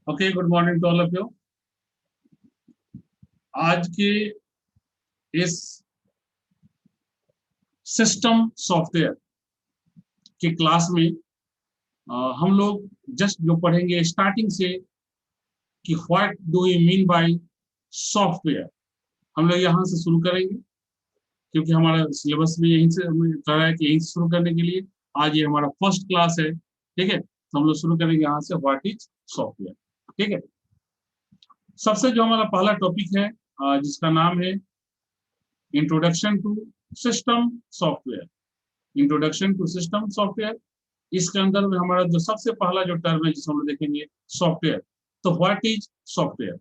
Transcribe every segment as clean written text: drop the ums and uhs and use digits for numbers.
Okay, good morning to all of you. आज के इस सिस्टम सॉफ्टवेयर के क्लास में हम लोग जस्ट जो पढ़ेंगे स्टार्टिंग से कि what do you mean by software. हम लोग यहाँ से शुरू करेंगे क्योंकि हमारा सिलेबस भी यहीं से हमें कह रहा है कि यहीं से शुरू करने के लिए आज ये हमारा फर्स्ट क्लास है। ठीक है, तो हम लोग शुरू करेंगे यहाँ से व्हाट इज सॉफ्टवेयर। ठीक है, सबसे जो हमारा पहला टॉपिक है जिसका नाम है introduction to system software. Introduction to system software, इसके अंदर में हमारा जो सबसे पहला जो टर्म है जिसे हम लोग देखेंगे सॉफ्टवेयर। तो व्हाट इज सॉफ्टवेयर।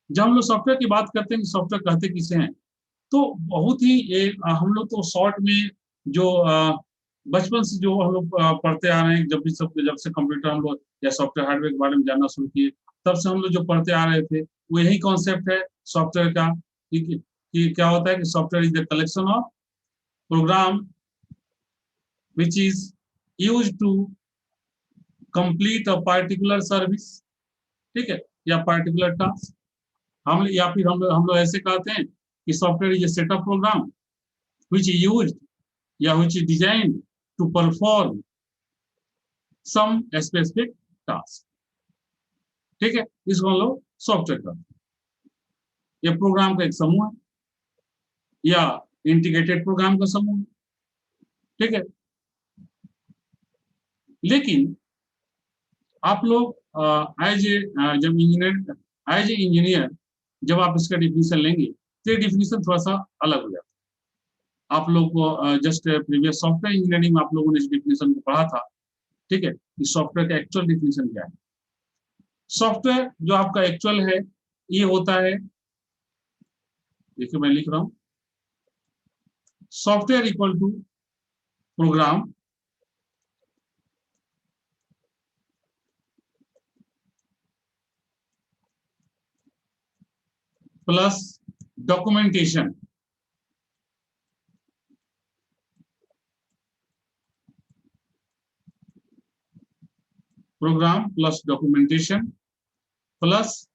जब हम लोग सॉफ्टवेयर की बात करते हैं, सॉफ्टवेयर कहते किसे हैं, तो बहुत ही हम लोग तो शॉर्ट में जो बचपन से जो हम लोग पढ़ते आ रहे हैं, जब से कंप्यूटर हम लोग या सॉफ्टवेयर हार्डवेयर के बारे में जानना शुरू किए, तब से हम लोग जो पढ़ते आ रहे थे वो यही कॉन्सेप्ट है सॉफ्टवेयर का। कि क्या होता है कि software is the collection of program which is used to complete a particular service। ठीक है, या particular task। हम या फिर हम लोग ऐसे कहते हैं कि software is a set of program which is used या which is designed to perform some specific task। ठीक है, इसको हम लोग सॉफ्टवेयर कहते हैं। यह प्रोग्राम का एक समूह है या इंटीग्रेटेड प्रोग्राम का समूह है। ठीक है, लेकिन आप लोग एज ए इंजीनियर जब आप इसका डिफिनीशन लेंगे तो ये डिफिनीशन थोड़ा सा अलग हो जाता है। आप लोग को जस्ट प्रीवियस सॉफ्टवेयर इंजीनियरिंग में आप लोगों ने इस डिफिनीशन को पढ़ा था। ठीक है, इस सॉफ्टवेयर का एक्चुअल डिफिनीशन क्या है। सॉफ्टवेयर जो आपका एक्चुअल है ये होता है, देखिए मैं लिख रहा हूं, software equal to program plus documentation. Program plus documentation plus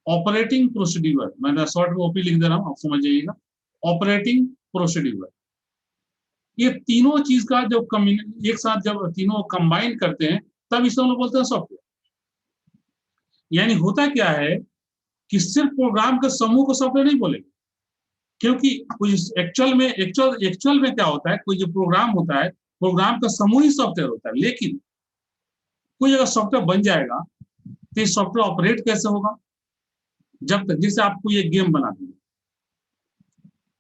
operating procedure. मैंने शॉर्ट में ओपी लिख दे रहा हूं, आप समझ जाइएगा। ऑपरेटिंग प्रोसीड्यूर, ये तीनों चीज का जब एक साथ जब तीनों कंबाइन करते हैं तब इसे हम लोग बोलते हैं सॉफ्टवेयर। यानी होता क्या है कि सिर्फ प्रोग्राम के समूह को सॉफ्टवेयर नहीं बोलेंगे, क्योंकि एक्चुअल में क्या होता है, कोई जो प्रोग्राम होता है प्रोग्राम का समूह ही सॉफ्टवेयर होता है। लेकिन कोई अगर सॉफ्टवेयर बन जाएगा तो ये सॉफ्टवेयर ऑपरेट कैसे होगा, जब तक जैसे आपको ये गेम बना देंगे,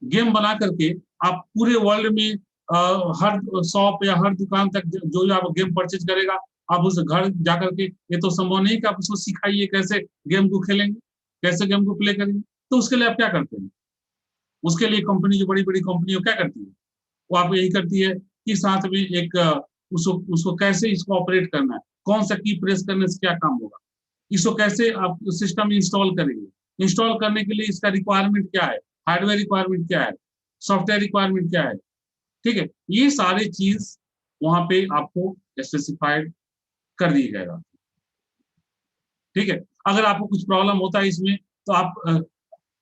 गेम बना करके आप पूरे वर्ल्ड में हर शॉप या हर दुकान तक जो आप गेम परचेज करेगा, आप उस घर जाकर के, ये तो संभव नहीं कि आप उसको सिखाइए कैसे गेम को खेलेंगे, कैसे गेम को प्ले करेंगे। तो उसके लिए आप क्या करते हैं, उसके लिए कंपनी, जो बड़ी बड़ी कंपनी क्या करती है, वो आपको यही करती है कि साथ में एक उसको कैसे इसको ऑपरेट करना है, कौन सा की प्रेस करने से क्या काम होगा, इसको कैसे आप सिस्टम इंस्टॉल करेंगे, इंस्टॉल करने के लिए इसका रिक्वायरमेंट क्या है, हार्डवेयर रिक्वायरमेंट क्या है, सॉफ्टवेयर रिक्वायरमेंट क्या है। ठीक है, ये सारे चीज वहां पे आपको स्पेसिफाइड कर दिए जाएगा। ठीक है, अगर आपको कुछ प्रॉब्लम होता है इसमें तो आप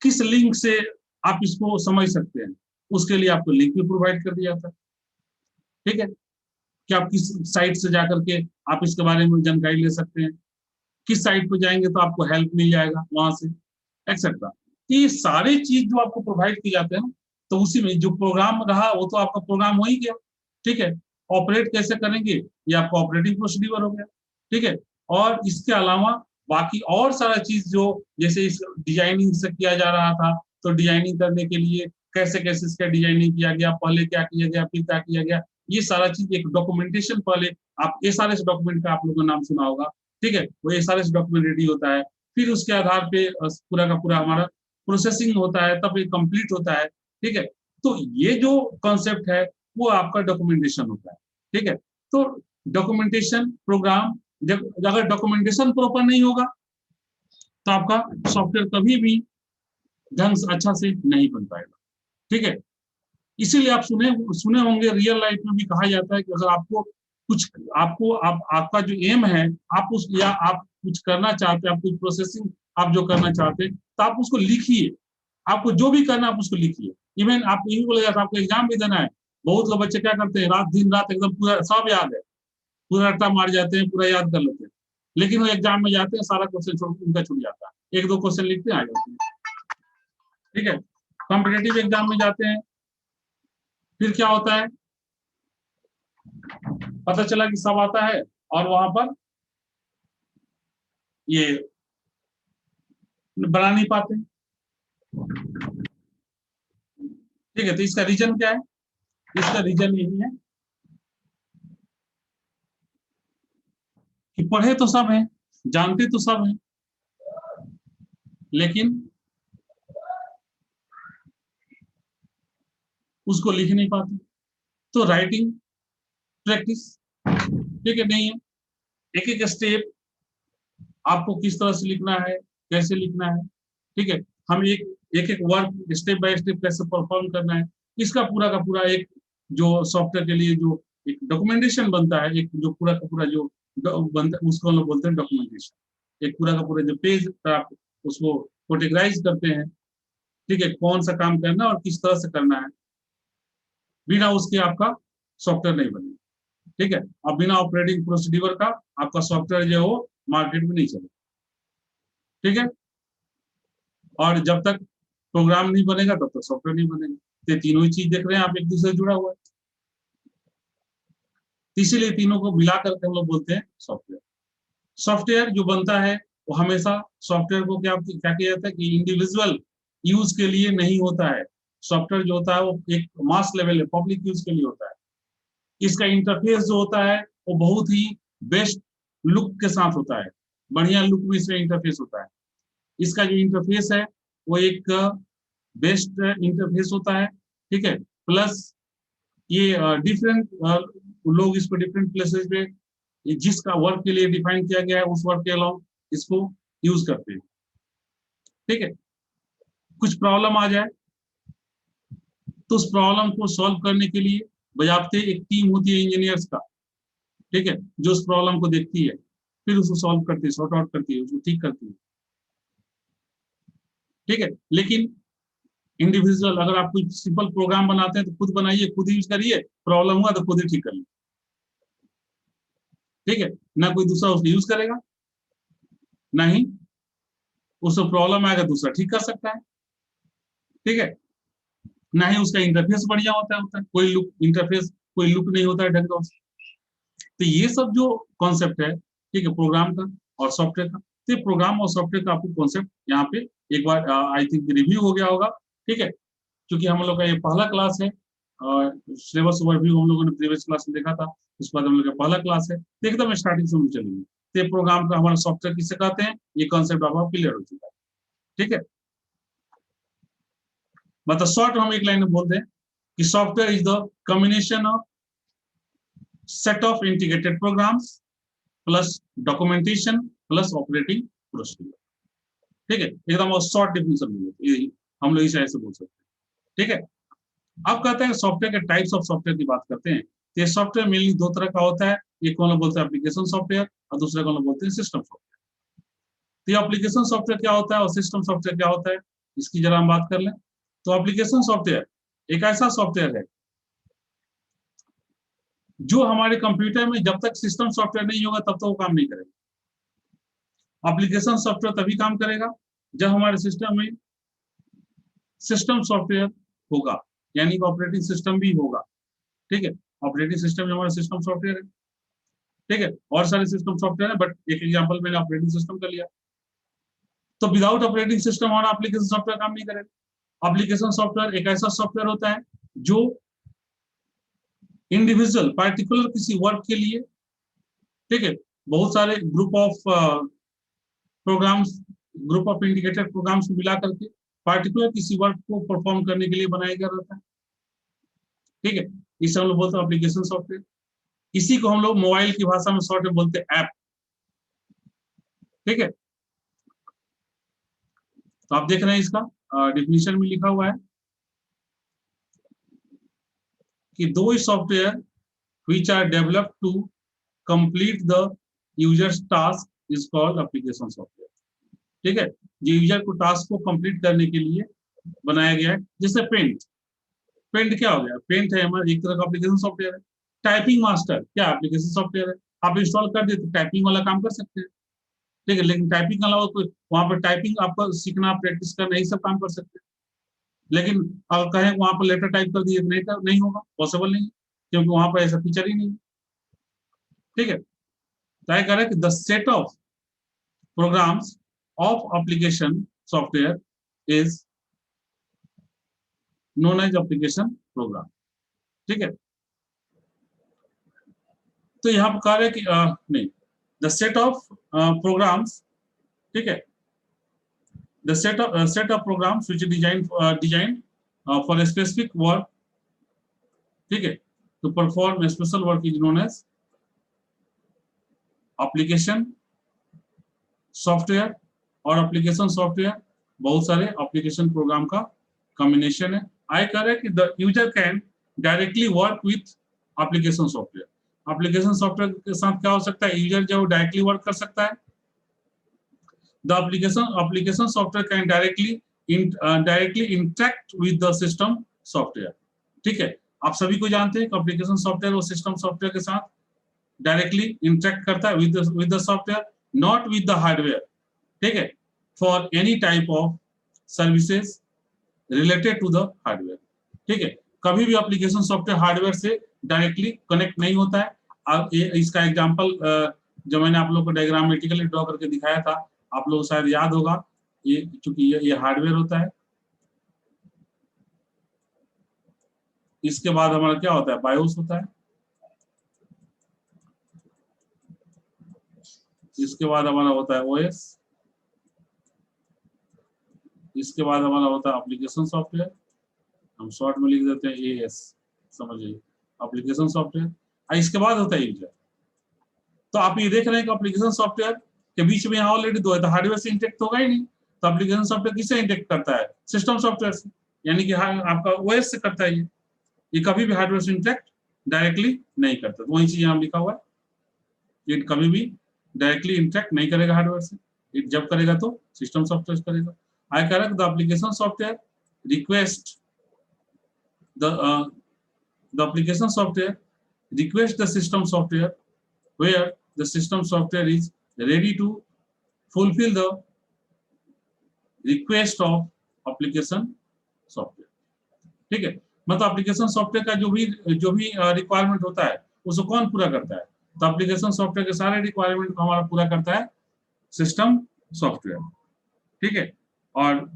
किस लिंक से आप इसको समझ सकते हैं, उसके लिए आपको लिंक भी प्रोवाइड कर दिया जाता है। ठीक है, कि आप किस साइट से जाकर के आप इसके बारे में जानकारी ले सकते हैं, किस साइट पर जाएंगे तो आपको हेल्प मिल जाएगा वहां से, एक्सेट्रा। ये सारे चीज जो आपको प्रोवाइड किए जाते हैं, तो उसी में जो प्रोग्राम रहा वो तो आपका प्रोग्राम हो ही गया। ठीक है, ऑपरेट कैसे करेंगे ये आपका ऑपरेटिंग प्रोसीड्यूर हो गया। ठीक है, और इसके अलावा बाकी और सारा चीज जो जैसे इस डिजाइनिंग से किया जा रहा था, तो डिजाइनिंग करने के लिए कैसे कैसे इसका डिजाइनिंग किया गया, पहले क्या किया गया, फिर क्या किया गया, ये सारा चीज एक डॉक्यूमेंटेशन। पहले आप एसआरएस डॉक्यूमेंट का आप लोगों का नाम सुना होगा। ठीक है, वो एसआरएस डॉक्यूमेंट रेडी होता है, फिर उसके आधार पे पूरा का पूरा हमारा प्रोसेसिंग होता है, तब ये कंप्लीट होता है। ठीक है, तो ये जो कॉन्सेप्ट है वो आपका डॉक्यूमेंटेशन होता है। ठीक है, तो डॉक्यूमेंटेशन प्रोग्राम, जब अगर डॉक्यूमेंटेशन प्रॉपर नहीं होगा तो आपका सॉफ्टवेयर कभी भी ढंग से अच्छा से नहीं बन पाएगा। ठीक है, इसीलिए आप सुने होंगे रियल लाइफ में भी कहा जाता है कि अगर आपको कुछ आपका जो एम है, आप उस या आप कुछ करना चाहते हैं, आप कुछ प्रोसेसिंग आप जो करना चाहते हैं, तो आप उसको लिखिए। आपको जो भी करना है आप उसको लिखिए। इवन आप यही बोलेगा आपको एग्जाम भी देना है, बहुत लोग बच्चे क्या करते हैं, रात दिन रात एकदम पूरा सब याद है, पूरा रट्टा मार जाते हैं, पूरा याद कर लेते हैं, लेकिन वो एग्जाम में जाते हैं सारा क्वेश्चन उनका छूट जाता है, एक दो क्वेश्चन लिखते हैं आ जाते हैं। ठीक है, कॉम्पिटेटिव एग्जाम में जाते हैं, फिर क्या होता है, पता चला कि सब आता है और वहां पर ये बना नहीं पाते। ठीक है, तो इसका रीजन क्या है? इसका रीजन यही है कि पढ़े तो सब है, जानते तो सब है, लेकिन उसको लिख नहीं पाते। तो राइटिंग प्रैक्टिस ठीक है नहीं है, एक एक स्टेप आपको किस तरह से लिखना है, कैसे लिखना है। ठीक है, हम एक एक वर्क स्टेप बाय स्टेप कैसे परफॉर्म करना है, इसका पूरा का पूरा एक जो सॉफ्टवेयर के लिए जो एक डॉक्यूमेंटेशन बनता है, एक जो पूरा का पूरा जो बनता है उसको हम लोग बोलते हैं डॉक्यूमेंटेशन। एक पूरा का पूरा जो पेज पर आप उसको कैटेगराइज करते हैं। ठीक है, कौन सा काम करना है और किस तरह से करना है, बिना उसके आपका सॉफ्टवेयर नहीं बनेगा। ठीक है, अब बिना ऑपरेटिंग प्रोसीड्यूर का आपका सॉफ्टवेयर जो है वो मार्केट में नहीं चलेगा। ठीक है, और जब तक प्रोग्राम नहीं बनेगा तब तक सॉफ्टवेयर नहीं बनेगा। तो तीनों ही चीज देख रहे हैं आप, एक दूसरे से जुड़ा हुआ है, इसीलिए तीनों को मिला करके हम लोग बोलते हैं सॉफ्टवेयर। सॉफ्टवेयर जो बनता है वो हमेशा सॉफ्टवेयर को क्या क्या किया जाता है कि इंडिविजुअल यूज के लिए नहीं होता है। सॉफ्टवेयर जो होता है वो एक मास लेवल है, पब्लिक यूज के लिए होता है। इसका इंटरफेस जो होता है वो बहुत ही बेस्ट लुक के साथ होता है, बढ़िया लुक में इसका इंटरफेस होता है। इसका जो इंटरफेस है वो एक बेस्ट इंटरफेस होता है। ठीक है, प्लस ये डिफरेंट लोग इसको डिफरेंट प्लेसेस पे जिसका वर्क के लिए डिफाइन किया गया है उस वर्क के अलावा इसको यूज करते हैं। ठीक है, कुछ प्रॉब्लम आ जाए तो उस प्रॉब्लम को सॉल्व करने के लिए बजाते एक टीम होती है इंजीनियर्स का। ठीक है, जो उस प्रॉब्लम को देखती है, फिर उसको सॉल्व करती है, सॉर्ट आउट करती है, उसको ठीक करती है। ठीक है, लेकिन इंडिविजुअल अगर आप कोई सिंपल प्रोग्राम बनाते हैं तो खुद बनाइए, खुद यूज करिए, प्रॉब्लम हुआ तो खुद ही ठीक कर लीजिए। ठीक है, ना कोई दूसरा उसको यूज करेगा, ना ही उसको प्रॉब्लम आएगा दूसरा ठीक कर सकता है। ठीक है, ना ही उसका इंटरफेस बढ़िया होता है कोई लुक इंटरफेस कोई लुक नहीं होता है ढंग का उसका। तो ये सब जो कॉन्सेप्ट है, ठीक है, प्रोग्राम का और सॉफ्टवेयर का, तो प्रोग्राम और सॉफ्टवेयर का आपको कॉन्सेप्ट यहाँ पे एक बार आई थिंक रिव्यू हो गया होगा। ठीक है, क्योंकि हम लोग का ये पहला क्लास है और सिलेबस ओवरव्यू हम लोगों ने प्रीवियस क्लास में देखा था, उसके बाद हम लोग का पहला क्लास है, तो एकदम स्टार्टिंग से हम चलेंगे। तो प्रोग्राम का हमारा सॉफ्टवेयर किसे कहते हैं, ये कॉन्सेप्ट आपका क्लियर हो चुका है। ठीक है, मतलब शॉर्ट हम एक लाइन में बोलते हैं कि software is the combination of set of integrated programs plus documentation plus operating procedure. ठीक है, एकदम शॉर्ट डिफिनेशन में हम लोग इसे ऐसे बोल सकते हैं। ठीक है, अब कहते हैं सॉफ्टवेयर के टाइप्स ऑफ सॉफ्टवेयर की बात करते हैं। तो ये सॉफ्टवेयर मेनली दो तरह का होता है, एक को हम लोग बोलते हैं एप्लीकेशन सॉफ्टवेयर और दूसरे को हम लोग बोलते हैं सिस्टम सॉफ्टवेयर। तो ये एप्लीकेशन सॉफ्टवेयर क्या होता है और सिस्टम सॉफ्टवेयर क्या होता है, इसकी जरा हम बात कर लें। तो एप्लीकेशन सॉफ्टवेयर एक ऐसा सॉफ्टवेयर है जो हमारे कंप्यूटर में जब तक सिस्टम सॉफ्टवेयर नहीं होगा तब तक वो काम नहीं करेगा। एप्लीकेशन सॉफ्टवेयर तभी काम करेगा जब हमारे सिस्टम में सिस्टम सॉफ्टवेयर होगा, यानी कि ऑपरेटिंग सिस्टम भी होगा। ठीक है, ऑपरेटिंग सिस्टम हमारा सिस्टम सॉफ्टवेयर है। ठीक है, और सारे सिस्टम सॉफ्टवेयर है, बट एक एग्जांपल मैंने ऑपरेटिंग सिस्टम का लिया। तो विदाउट ऑपरेटिंग सिस्टम हमारा एप्लीकेशन सॉफ्टवेयर काम नहीं करेगा। एप्लीकेशन सॉफ्टवेयर एक ऐसा सॉफ्टवेयर होता है जो इंडिविजुअल पार्टिकुलर किसी वर्क के लिए, ठीक है, बहुत सारे group of programs, group of integrated programs मिला करके पार्टिकुलर किसी वर्क को परफॉर्म करने के लिए बनाया गया रहता है। ठीक है, इसे हम लोग बोलते हैं एप्लीकेशन सॉफ्टवेयर। इसी को हम लोग मोबाइल की भाषा में शॉर्ट में बोलते हैं ऐप। ठीक है, तो आप देख रहे हैं इसका डिफिनीशन में लिखा हुआ है कि दो software which are developed to complete the user's task is called application software. ठीक है, ये यूजर को टास्क को कंप्लीट करने के लिए बनाया गया है। जैसे पेंट, पेंट क्या हो गया, पेंट है हमारा एक तरह का एप्लीकेशन सॉफ्टवेयर है। टाइपिंग मास्टर क्या एप्लीकेशन सॉफ्टवेयर है, आप इंस्टॉल कर दिए तो टाइपिंग वाला काम कर सकते हैं। ठीक है, लेकिन टाइपिंग के अलावा कोई वहां पर टाइपिंग आपको सीखना, प्रैक्टिस करना, यही सब काम कर सकते हैं। लेकिन अगर कहें वहां पर लेटर टाइप कर दिए तो नहीं होगा, पॉसिबल नहीं, क्योंकि वहां पर ऐसा फीचर ही नहीं। ठीक है, तय करें कि the set of programs of application software is known as application program. ठीक है, तो यहाँ पर कह रहे कि नहीं, द सेट ऑफ प्रोग्राम्स, ठीक है, the set of programs which is designed for a specific work, ठीक है, to perform a special work is known as application software. और एप्लीकेशन सॉफ्टवेयर बहुत सारे एप्लीकेशन प्रोग्राम का कॉम्बिनेशन है। आई कह रहे कि the user can directly work with application software. Application software के साथ क्या हो सकता है, यूजर जो डायरेक्टली वर्क कर सकता है। The application software can directly interact with the system software। ठीक है, आप सभी को जानते हैं कि एप्लीकेशन सॉफ्टवेयर और सिस्टम सॉफ्टवेयर के साथ डायरेक्टली इंटरेक्ट करता है with the software, not with the hardware। ठीक है, for any type of services related to the hardware। ठीक है, कभी भी एप्लीकेशन सॉफ्टवेयर हार्डवेयर से डायरेक्टली कनेक्ट नहीं होता है। अब इसका एग्जांपल जो मैंने आप लोगों को डायग्रामेटिकली ड्रॉ करके दिखाया था, आप लोग शायद याद होगा। ये चूंकि ये हार्डवेयर होता है, इसके बाद हमारा क्या होता है, बायोस होता है, इसके बाद हमारा होता है ओएस, इसके बाद हमारा होता है एप्लीकेशन सॉफ्टवेयर, हम शॉर्ट में लिख देते हैं एएस, समझिए एप्लीकेशन सॉफ्टवेयर। इसके बाद होता है यूजर। तो आप ये देख रहे हैं कि एप्लीकेशन सॉफ्टवेयर के बीच में यहाँ ऑलरेडी दो है, तो हार्डवेयर से इंटरेक्ट होगा ही नहीं। तो एप्लीकेशन सॉफ्टवेयर किससे इंटरेक्ट करता है, सिस्टम सॉफ्टवेयर से, यानी कि आपका ओएस से करता है। ये कभी भी हार्डवेयर से इंटरेक्ट डायरेक्टली नहीं करता। तो वही चीज यहाँ लिखा हुआ है, ये कभी भी डायरेक्टली इंटरेक्ट नहीं करेगा हार्डवेयर से, ये जब करेगा तो सिस्टम सॉफ्टवेयर करेगा। आई कह रहा the application software request the application software request the system software where the system software is ready to fulfill the request of application software। ठीक है, मतलब एप्लीकेशन सॉफ्टवेयर का जो भी रिक्वायरमेंट होता है उसको कौन पूरा करता है, तो एप्लीकेशन सॉफ्टवेयर के सारे रिक्वायरमेंट को हमारा पूरा करता है सिस्टम सॉफ्टवेयर। ठीक है, और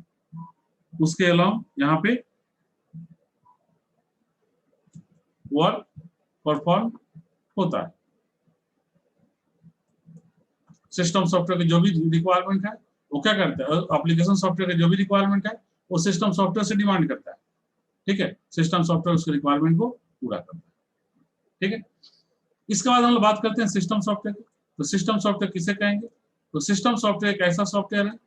उसके अलावा यहाँ पे वर्क परफॉर्म होता है। सिस्टम सॉफ्टवेयर के जो भी रिक्वायरमेंट है वो क्या करता है, एप्लीकेशन सॉफ्टवेयर के जो भी रिक्वायरमेंट है वो सिस्टम सॉफ्टवेयर से डिमांड करता है। ठीक है, सिस्टम सॉफ्टवेयर उसके रिक्वायरमेंट को पूरा करता है। ठीक है, इसके बाद हम लोग बात करते हैं सिस्टम सॉफ्टवेयर की। तो सिस्टम सॉफ्टवेयर किसे कहेंगे, तो सिस्टम सॉफ्टवेयर एक ऐसा सॉफ्टवेयर है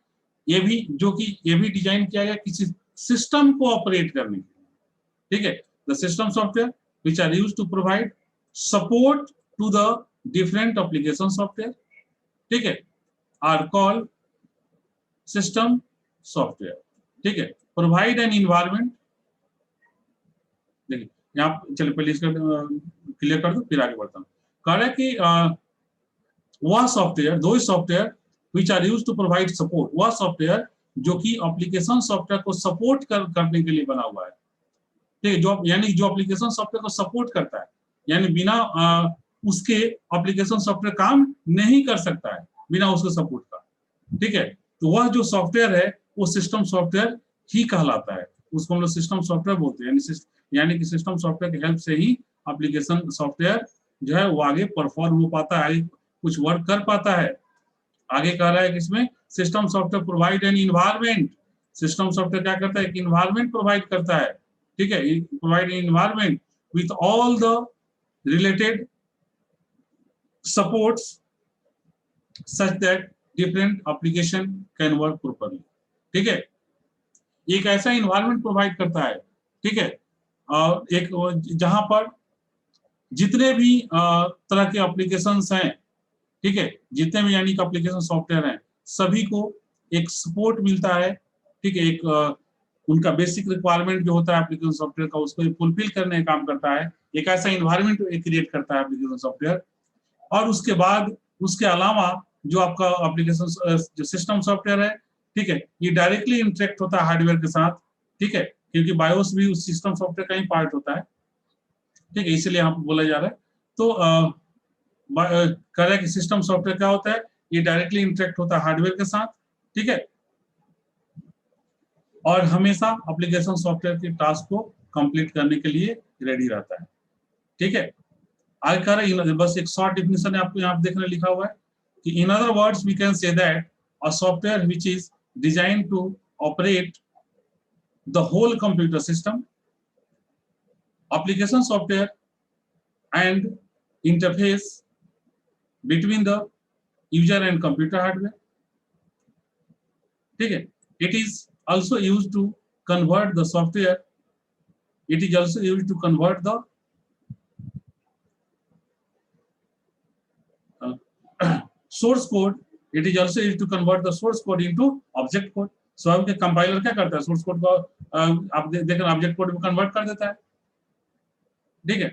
ये भी डिजाइन किया गया किसी सिस्टम को ऑपरेट करने के लिए। ठीक है, the system software which are used to provide support to the different application software, ठीक है, are called system software। ठीक है, provide an environment, देखिए यहाँ चलिए पहले इसका क्लियर कर दो फिर आगे बढ़ता हूँ। कह रहा है कि वह सॉफ्टवेयर, दो software which are used to provide support, वह सॉफ्टवेयर जो कि एप्लीकेशन सॉफ्टवेयर को सपोर्ट करने के लिए बना हुआ है। ठीक है, जो यानी जो एप्लीकेशन सॉफ्टवेयर को सपोर्ट करता है, यानी बिना उसके एप्लीकेशन सॉफ्टवेयर काम नहीं कर सकता है, बिना उसके सपोर्ट का। ठीक है, तो वह जो सॉफ्टवेयर है वो सिस्टम सॉफ्टवेयर ही कहलाता है, उसको हम लोग सिस्टम सॉफ्टवेयर बोलते हैं। यानी कि सिस्टम सॉफ्टवेयर की हेल्प से ही एप्लीकेशन सॉफ्टवेयर जो है वो आगे परफॉर्म हो पाता है, आगे कुछ वर्क कर पाता है। आगे कह रहा है कि इसमें system software provide an environment, system software क्या करता है, एक इन्वायरमेंट प्रोवाइड करता है। ठीक है, provide an environment with all the related supports such that different application can work properly. ठीक है, एक ऐसा इन्वायरमेंट प्रोवाइड करता है, ठीक है, और एक जहां पर जितने भी तरह के एप्लीकेशंस हैं ठीक है, जितने भी यानी कि एप्लीकेशन सॉफ्टवेयर हैं सभी को एक सपोर्ट मिलता है, ठीक है, एक उनका बेसिक रिक्वायरमेंट जो होता है एप्लीकेशन सॉफ्टवेयर का उसको फुलफिल करने का काम करता है, एक ऐसा इन्वायरमेंट क्रिएट करता है एप्लीकेशन सॉफ्टवेयर। और उसके बाद उसके अलावा जो आपका एप्लीकेशन जो सिस्टम सॉफ्टवेयर है, ठीक है, ये डायरेक्टली इंटरेक्ट होता है हार्डवेयर के साथ, ठीक है, क्योंकि बायोस भी उस सिस्टम सॉफ्टवेयर का ही पार्ट होता है, ठीक है, इसलिए यहाँ पर बोला जा रहा है। तो कह रहा है कि सिस्टम सॉफ्टवेयर क्या होता है, ये डायरेक्टली इंटरेक्ट होता है हार्डवेयर के साथ, ठीक है, और हमेशा एप्लीकेशन सॉफ्टवेयर के टास्क को कंप्लीट करने के लिए रेडी रहता है, ठीक है। आगे कह रहा है, बस एक शॉर्ट डिफिनेशन है आपको यहाँ देखने लिखा हुआ है कि in other words we can say that a software which is design to operate the whole computer system, application software and interface between the user and computer hardware, ठीक है। It is also used to convert the software, it is also used to convert the source code, it is also used to convert the source code into object code। सो आपके compiler क्या करता है, source code को आप देखें object code में convert कर देता है, ठीक है,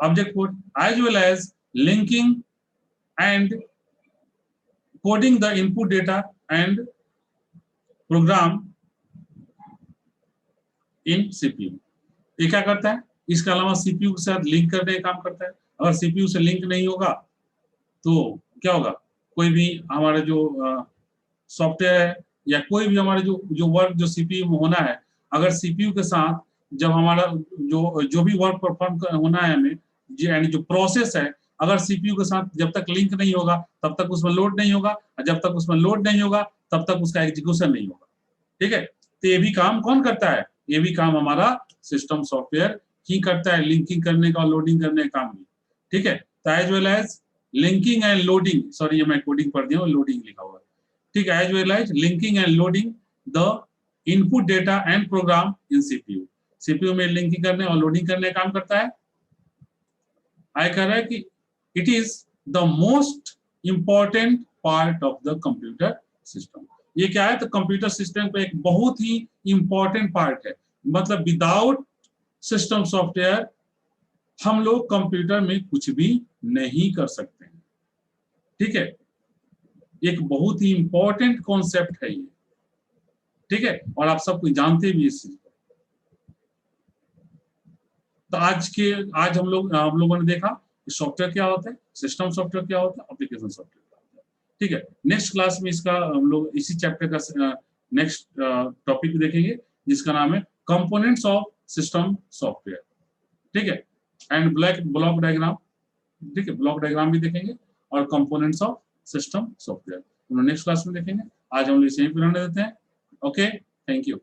object code as well as linking and coding the input data and program in CPU। ये क्या करता है, इसके अलावा CPU के साथ लिंक करने का काम करता है। अगर CPU से लिंक नहीं होगा तो क्या होगा, कोई भी हमारा जो सॉफ्टवेयर है या कोई भी हमारे जो वर्क जो CPU में होना है, अगर CPU के साथ जब हमारा जो भी वर्क परफॉर्म होना है हमें, यानी जो प्रोसेस है, अगर CPU के साथ जब तक लिंक नहीं होगा तब तक उसमें लोड नहीं होगा, और जब तक उसमें लोड नहीं होगा तब तक उसका एग्जीक्यूशन नहीं होगा, ठीक है। तो ये भी काम कौन करता है, ये भी काम हमारा सिस्टम सॉफ्टवेयर ही करता है, लिंकिंग करने का और लोडिंग करने का काम भी, ठीक है। तो as well as linking and loading, sorry ये मैं कोडिंग पढ़ दिया हूँ, लोडिंग लिखा हुआ है, ठीक है, as well as linking and loading the input data and program in CPU। CPU में लिंकिंग करने और लोडिंग करने का काम करता है। आगे कह रहा है कि it is the most important part of the computer system। ये क्या है, तो कंप्यूटर सिस्टम का एक बहुत ही इंपॉर्टेंट पार्ट है, मतलब विदाउट सिस्टम सॉफ्टवेयर हम लोग कंप्यूटर में कुछ भी नहीं कर सकते हैं, ठीक है, एक बहुत ही इंपॉर्टेंट कॉन्सेप्ट है ये, ठीक है, और आप सब कुछ जानते भी इस चीज को। तो आज हम लोगों ने देखा सॉफ्टवेयर क्या होता है, सिस्टम सॉफ्टवेयर क्या होता है, एप्लीकेशन सॉफ्टवेयर क्या होता है, ठीक है। नेक्स्ट क्लास में इसका हम लोग इसी चैप्टर का नेक्स्ट टॉपिक देखेंगे जिसका नाम है कंपोनेंट्स ऑफ सिस्टम सॉफ्टवेयर, ठीक है, एंड ब्लॉक डायग्राम, ठीक है, ब्लॉक डायग्राम भी देखेंगे और components of system software next class में देखेंगे। आज हम लोग इसे यहीं पर रहने देते हैं। Okay, thank you.